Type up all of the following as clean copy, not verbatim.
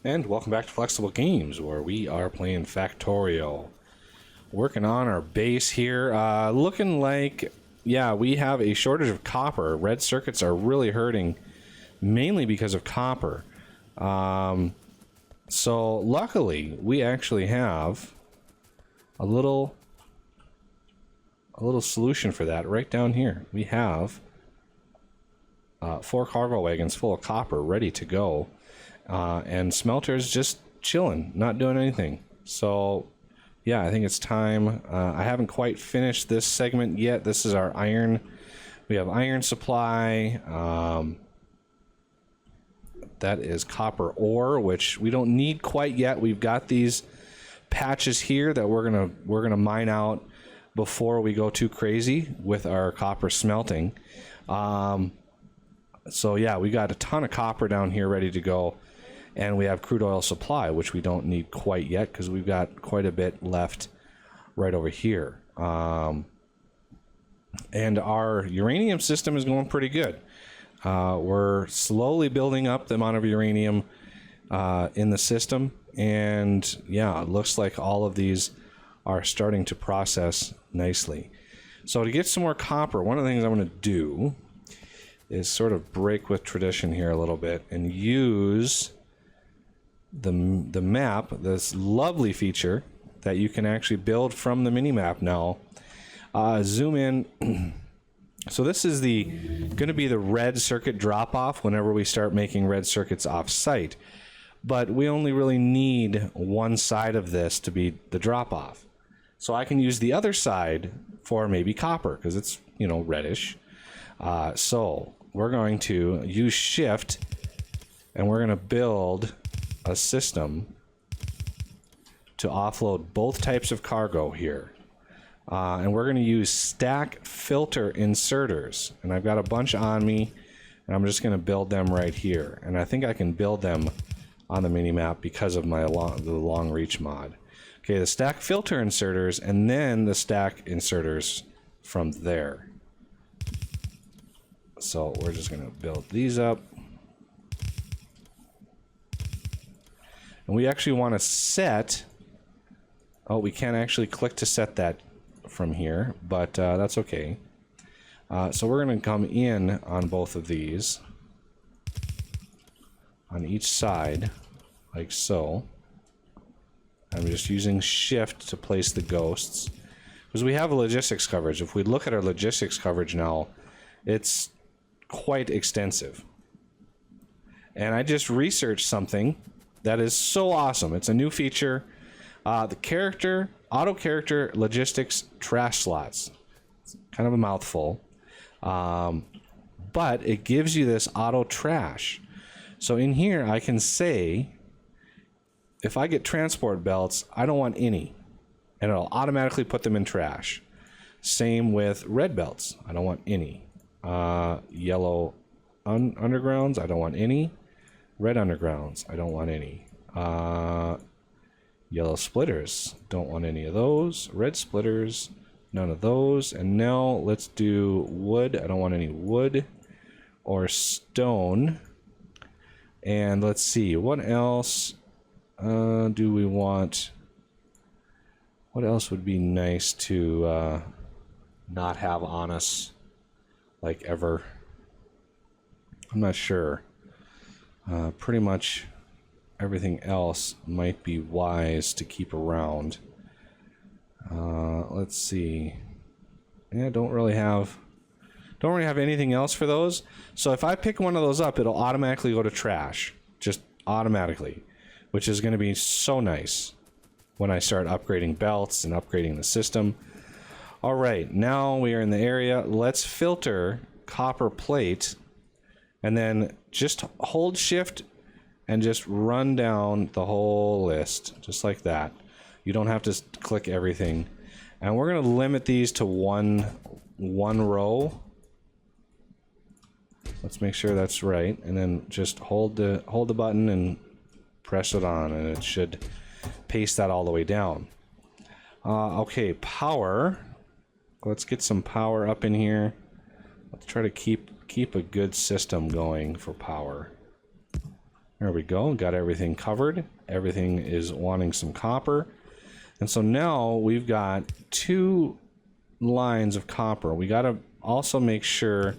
And welcome back to Flexible Games, where we are playing Factorio. Working on our base here. Looking like, yeah, we have a shortage of copper. Red circuits are really hurting, mainly because of copper. So luckily, we actually have a little solution for that right down here. We have 4 cargo wagons full of copper ready to go. And smelter's just chilling, not doing anything. So, yeah, I think it's time. I haven't quite finished this segment yet. This is our iron. We have iron supply. That is copper ore, which we don't need quite yet. We've got these patches here that we're gonna mine out before we go too crazy with our copper smelting. So yeah, we got a ton of copper down here ready to go. And we have crude oil supply, which we don't need quite yet because we've got quite a bit left right over here. And our uranium system is going pretty good. We're slowly building up the amount of uranium in the system. And yeah, it looks like all of these are starting to process nicely. So to get some more copper, one of the things I'm going to do is sort of break with tradition here a little bit and use the map, this lovely feature that you can actually build from the mini map now. Zoom in. So this is going to be the red circuit drop off whenever we start making red circuits off site, but we only really need one side of this to be the drop off. So I can use the other side for maybe copper because it's, you know, reddish. So we're going to use shift and we're going to build a system to offload both types of cargo here. And we're going to use stack filter inserters. And I've got a bunch on me, and I'm just going to build them right here. And I think I can build them on the minimap because of my the long reach mod. Okay, the stack filter inserters, and then the stack inserters from there. So we're just going to build these up. And we actually want to set, oh, we can't actually click to set that from here, but that's okay. So we're going to come in on both of these, on each side, like so. I'm just using shift to place the ghosts, because we have a logistics coverage. If we look at our logistics coverage now, it's quite extensive. And I just researched something that is so awesome. It's a new feature. The character, auto character logistics trash slots. It's kind of a mouthful. But it gives you this auto trash. So in here, I can say, if I get transport belts, I don't want any. And it'll automatically put them in trash. Same with red belts. I don't want any. Yellow undergrounds, I don't want any. Red undergrounds, I don't want any. Yellow splitters, don't want any of those. Red splitters, none of those. And now let's do wood. I don't want any wood or stone. And let's see, what else do we want? What else would be nice to not have on us, like, ever? I'm not sure. Pretty much everything else might be wise to keep around. Let's see. Yeah, don't really have anything else for those. So if I pick one of those up, it'll automatically go to trash, just automatically, which is going to be so nice when I start upgrading belts and upgrading the system. All right, now we are in the area. Let's filter copper plate. And then just hold shift and just run down the whole list, just like that. You don't have to click everything. And we're going to limit these to one row. Let's make sure that's right. And then just hold the button and press it on, and it should paste that all the way down. Okay, power. Let's get some power up in here. Let's try to keep a good system going for power. There we go. Got everything covered. Everything is wanting some copper. And so now we've got 2 lines of copper. We got to also make sure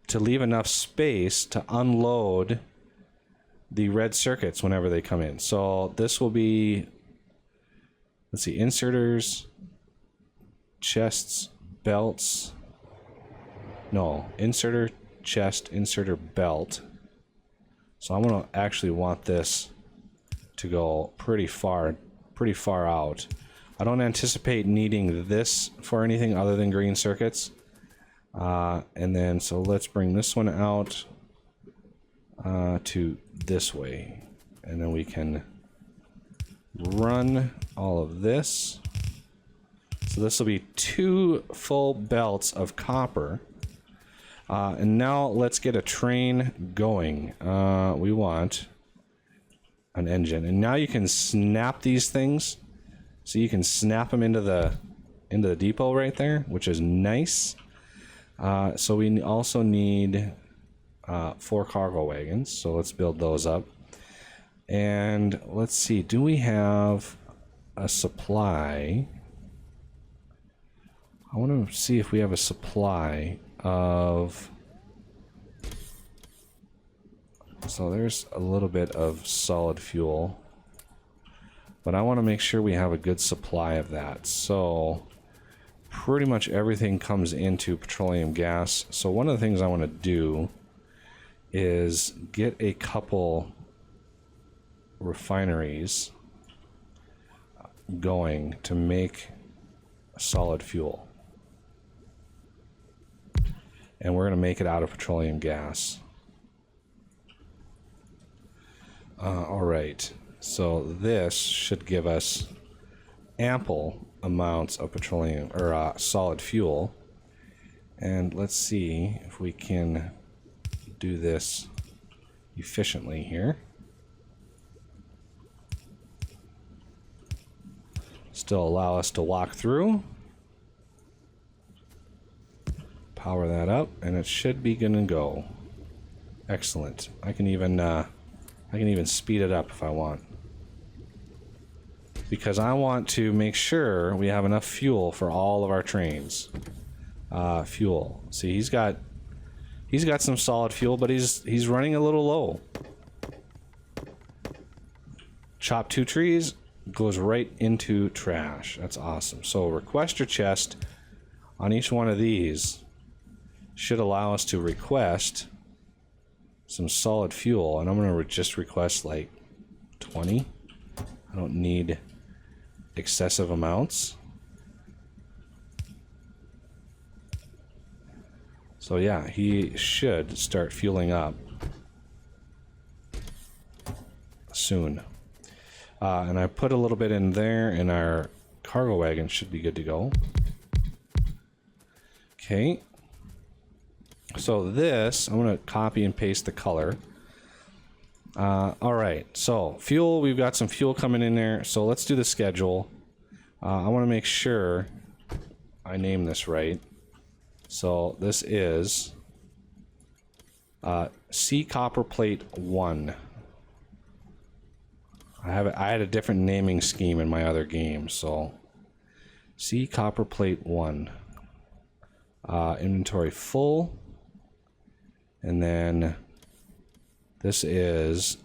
to leave enough space to unload the red circuits whenever they come in. So this will be, let's see, inserters, chests, belts. No, inserter, chest, inserter, belt. So I'm going to actually want this to go pretty far out. I don't anticipate needing this for anything other than green circuits. And then, so let's bring this one out to this way. And then we can run all of this. So this will be 2 full belts of copper. And now let's get a train going. We want an engine. And now you can snap these things. So you can snap them into the depot right there, which is nice. So we also need 4 cargo wagons. So let's build those up. And let's see, do we have a supply? I want to see if we have a supply of... So there's a little bit of solid fuel. But I want to make sure we have a good supply of that. So pretty much everything comes into petroleum gas. So one of the things I want to do is get a couple refineries going to make solid fuel. And we're going to make it out of petroleum gas. All right. So this should give us ample amounts of petroleum or solid fuel. And let's see if we can do this efficiently here. Still allow us to walk through. Power that up, and it should be gonna go. Excellent. I can even speed it up if I want, because I want to make sure we have enough fuel for all of our trains. Fuel. See, he's got some solid fuel, but he's running a little low. Chop 2 trees, goes right into trash. That's awesome. So requester chest on each one of these should allow us to request some solid fuel, and I'm going to just request like 20. I don't need excessive amounts. So yeah, he should start fueling up soon. And I put a little bit in there, and our cargo wagon should be good to go. Okay. So this, I'm going to copy and paste the color. All right, so fuel, we've got some fuel coming in there. So let's do the schedule. I want to make sure I name this right. So this is C copper plate 1. I had a different naming scheme in my other game, so C copper plate 1. Inventory full. And then this is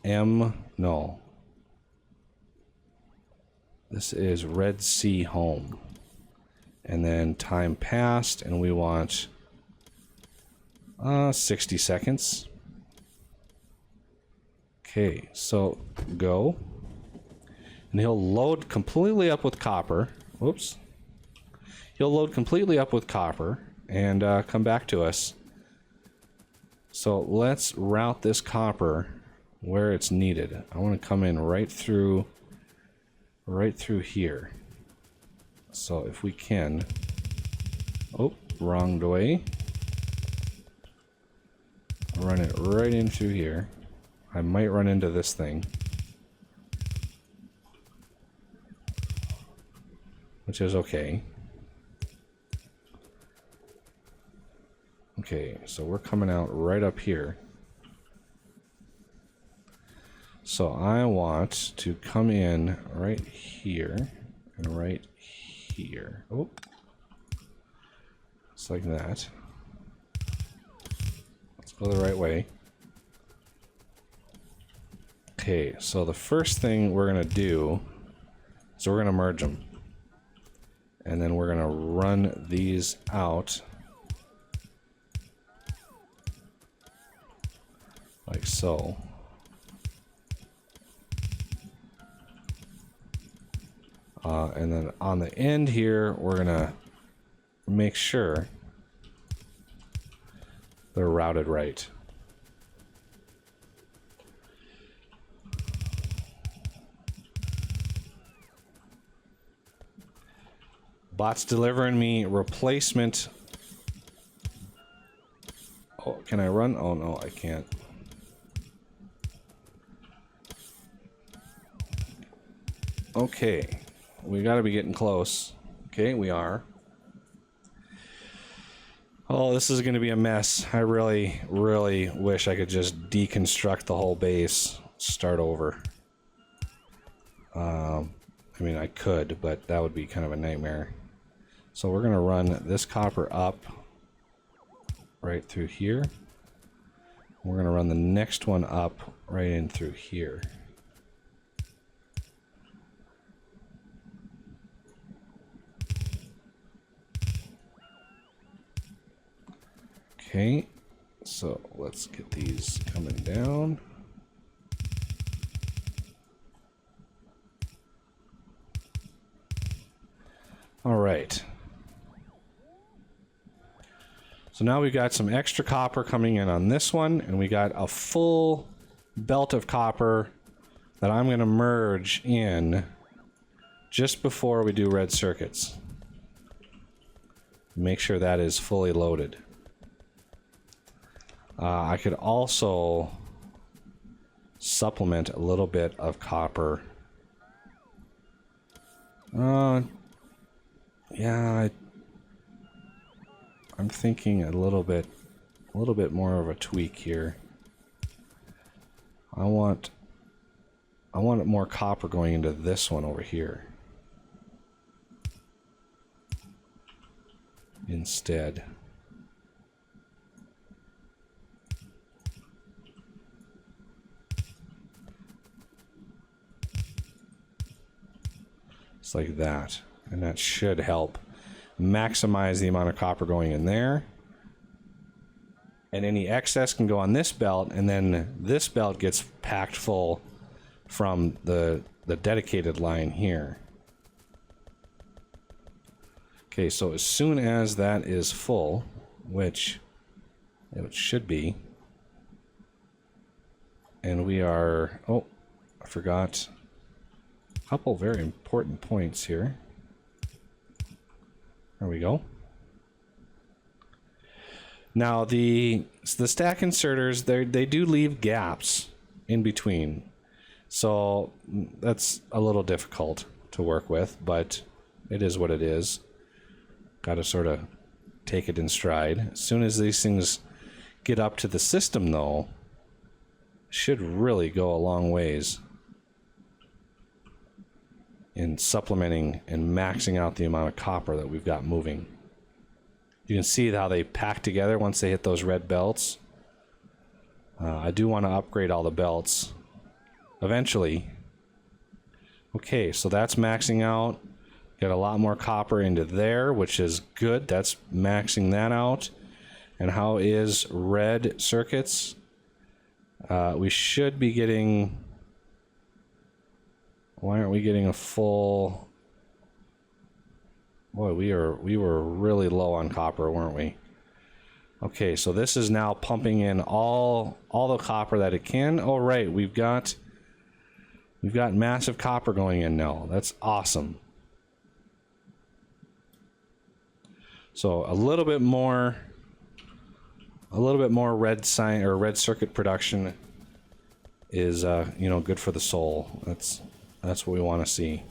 this is Red Sea home. And then time passed, and we want 60 seconds. Okay, so go. And he'll load completely up with copper. Whoops. He'll load completely up with copper and come back to us. So let's route this copper where it's needed. I want to come in right through here. So if we can... Oh, wrong way. Run it right in through here. I might run into this thing, which is okay. Okay, so we're coming out right up here. So I want to come in right here and right here. Oh, it's like that. Let's go the right way. Okay, so the first thing we're gonna do is we're gonna merge them. And then we're gonna run these out like so. And then on the end here, we're gonna make sure they're routed right. Bot's delivering me replacement. Oh, can I run? Oh no, I can't. Okay, we gotta be getting close. Okay, we are. Oh, this is gonna be a mess. I really, really wish I could just deconstruct the whole base, start over. I mean, I could, but that would be kind of a nightmare. So we're gonna run this copper up right through here. We're gonna run the next one up right in through here. Okay, so let's get these coming down. All right. So now we've got some extra copper coming in on this one, and we got a full belt of copper that I'm going to merge in just before we do red circuits. Make sure that is fully loaded. I could also supplement a little bit of copper. Yeah, I'm thinking a little bit more of a tweak here. I want more copper going into this one over here instead. It's like that, and that should help maximize the amount of copper going in there. And any excess can go on this belt, and then this belt gets packed full from the dedicated line here. Okay, so as soon as that is full, which it should be, and we are, oh, I forgot a couple very important points here. There we go. Now the stack inserters, they do leave gaps in between, so that's a little difficult to work with, but it is what it is. Got to sort of take it in stride. As soon as these things get up to the system, though, should really go a long ways in supplementing and maxing out the amount of copper that we've got moving. You can see how they pack together once they hit those red belts. I do want to upgrade all the belts eventually. Okay, so that's maxing out. Got a lot more copper into there, which is good. That's maxing that out. And how is red circuits? We should be getting... Why aren't we getting a full... Boy, we were really low on copper, weren't we? Okay, so this is now pumping in all the copper that it can. Oh, right, we've got massive copper going in now. That's awesome. So a little bit more red circuit production is good for the soul. That's what we want to see.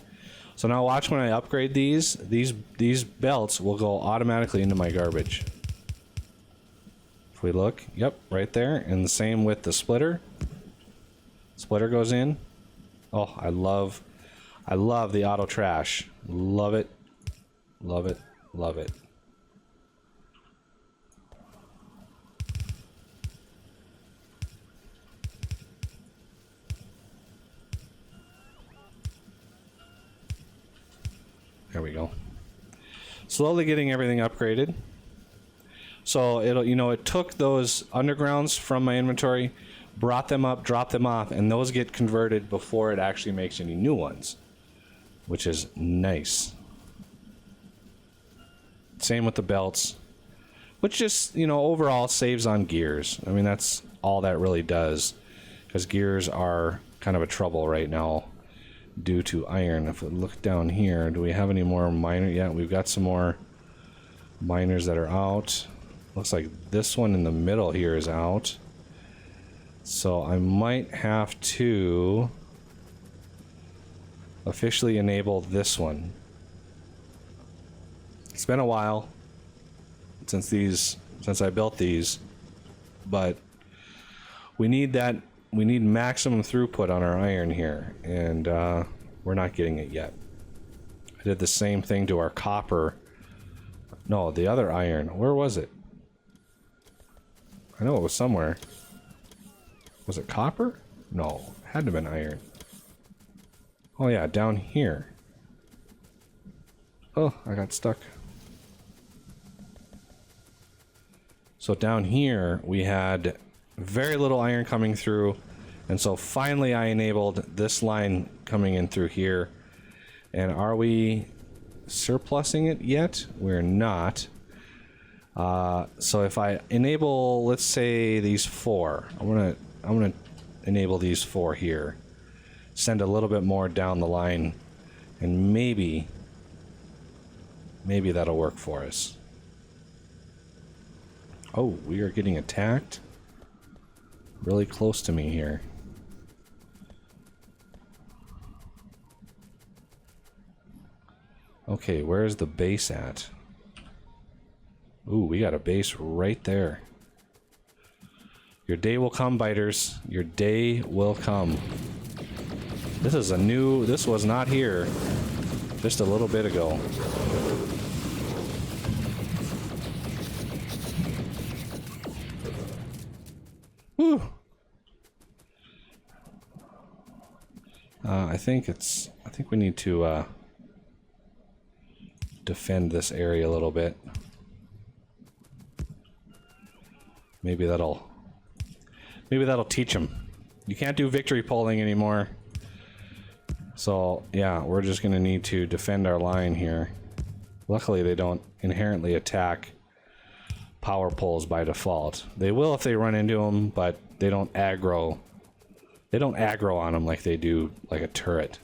So now watch when I upgrade these belts will go automatically into my garbage. If we look, yep, right there, and the same with the splitter. Splitter goes in. Oh, I love the auto trash. Love it. Love it. Love it. There we go. Slowly getting everything upgraded. So it took those undergrounds from my inventory, brought them up, dropped them off, and those get converted before it actually makes any new ones, which is nice. Same with the belts, which just, overall saves on gears. I mean, that's all that really does, because gears are kind of a trouble right now due to iron. If we look down here, do we have any more miner? Yeah, we've got some more miners that are out. Looks like this one in the middle here is out. So I might have to officially enable this one. It's been a while since I built these, but we need maximum throughput on our iron here, and we're not getting it yet. I did the same thing to our copper. No, the other iron. Where was it? I know it was somewhere. Was it copper? No, it had to have been iron. Oh yeah, down here. Oh, I got stuck. So down here we had very little iron coming through, and so finally I enabled this line coming in through here. And are we surplusing it yet? We're not. So if I enable, let's say these 4, I'm gonna enable these 4 here, send a little bit more down the line, and maybe that'll work for us. Oh, we are getting attacked really close to me here. Okay, where's the base at? Ooh, we got a base right there. Your day will come, biters. Your day will come. This was not here just a little bit ago. Whew. I think we need to defend this area a little bit. Maybe that'll teach them. You can't do victory polling anymore. So yeah, we're just gonna need to defend our line here. Luckily they don't inherently attack power poles by default. They will if they run into them, but they don't aggro. They don't aggro on them like they do like a turret.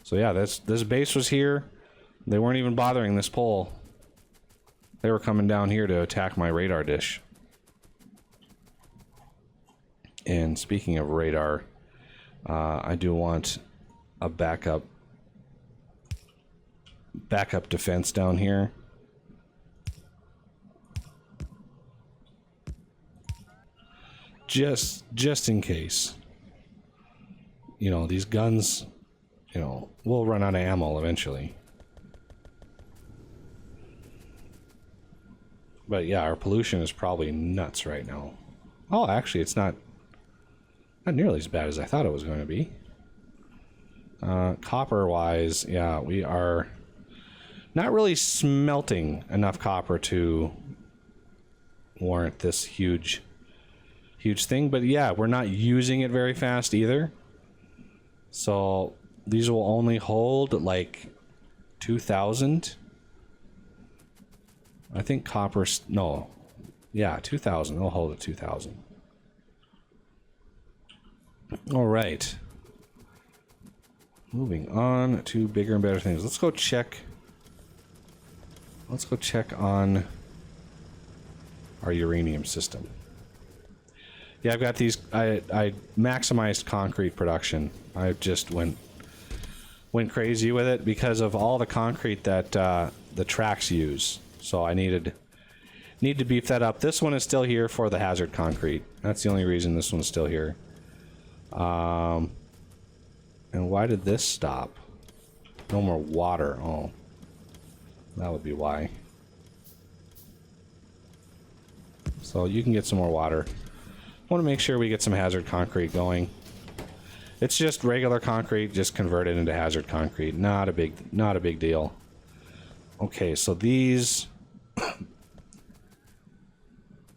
So yeah, this base was here. They weren't even bothering this pole. They were coming down here to attack my radar dish. And speaking of radar, I do want a backup defense down here. Just in case. These guns, will run out of ammo eventually. But yeah, our pollution is probably nuts right now. Oh, actually, it's not nearly as bad as I thought it was going to be. Copper-wise, yeah, we are not really smelting enough copper to warrant this huge thing. But yeah, we're not using it very fast either. So these will only hold like 2,000. I think copper's... No. Yeah, 2,000. They'll hold at 2,000. Alright. Moving on to bigger and better things. Let's go check on our uranium system. Yeah, I've got these... I maximized concrete production. I just went crazy with it because of all the concrete that the tracks use. So I needed Need to beef that up. This one is still here for the hazard concrete. That's the only reason this one's still here. And why did this stop? No more water. Oh, that would be why. So you can get some more water. I want to make sure we get some hazard concrete going. It's just regular concrete, just convert it into hazard concrete. Not a big deal. Okay, so these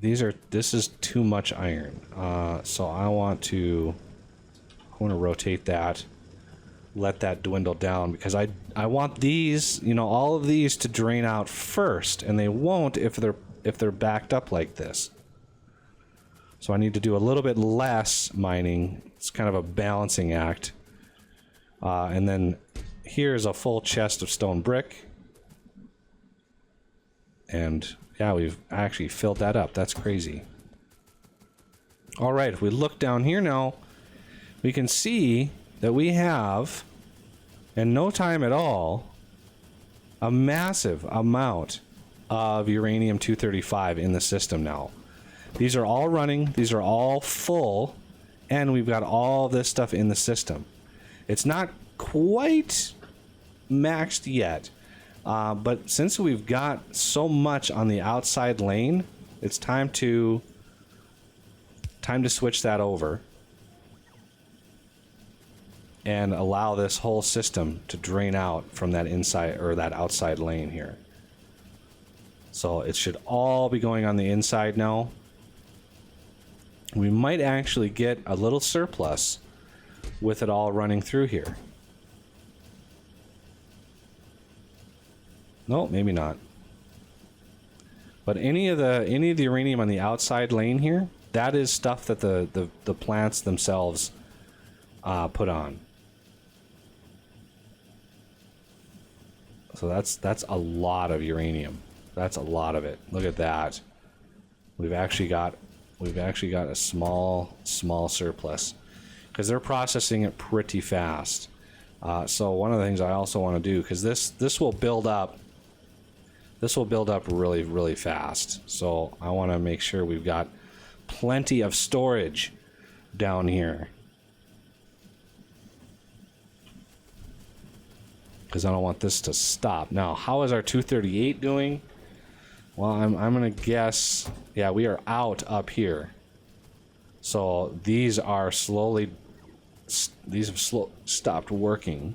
this is too much iron. So I want to rotate that, let that dwindle down, because I want these, you know, all of these to drain out first, and they won't if they're backed up like this. So I need to do a little bit less mining. It's kind of a balancing act. And then here's a full chest of stone brick. And yeah, we've actually filled that up. That's crazy. All right, if we look down here now, we can see that we have, in no time at all, a massive amount of uranium-235 in the system now. These are all running, these are all full, and we've got all this stuff in the system. It's not quite maxed yet, but since we've got so much on the outside lane, it's time to switch that over and allow this whole system to drain out from that inside or that outside lane here. So it should all be going on the inside now. We might actually get a little surplus with it all running through here. No, maybe not. But any of the uranium on the outside lane here, that is stuff that the plants themselves put on. So that's a lot of uranium. That's a lot of it. Look at that. We've actually got a small surplus because they're processing it pretty fast. So one of the things I also want to do, because this will build up really, really fast. So I want to make sure we've got plenty of storage down here, because I don't want this to stop. Now, how is our 238 doing? Well, I'm gonna guess, yeah, we are out up here. So these have stopped working.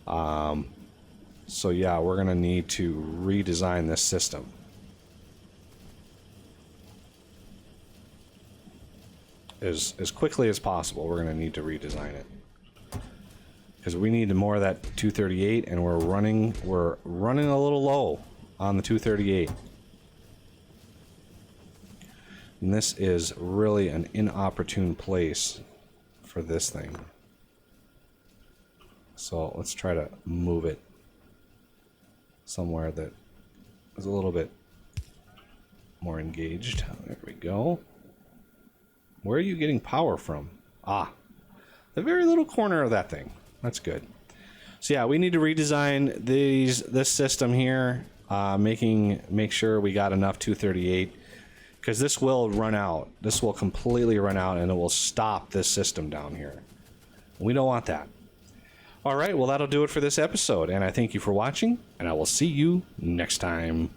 So yeah, we're gonna need to redesign this system. As quickly as possible, we're gonna need to redesign it. Because we need more of that 238, and we're running a little low on the 238. And this is really an inopportune place for this thing. So let's try to move it somewhere that is a little bit more engaged. There we go. Where are you getting power from? Ah, the very little corner of that thing. That's good. So yeah, we need to redesign this system here, make sure we got enough 238, because this will run out. This will completely run out, and it will stop this system down here. We don't want that. All right, well, that'll do it for this episode, and I thank you for watching, and I will see you next time.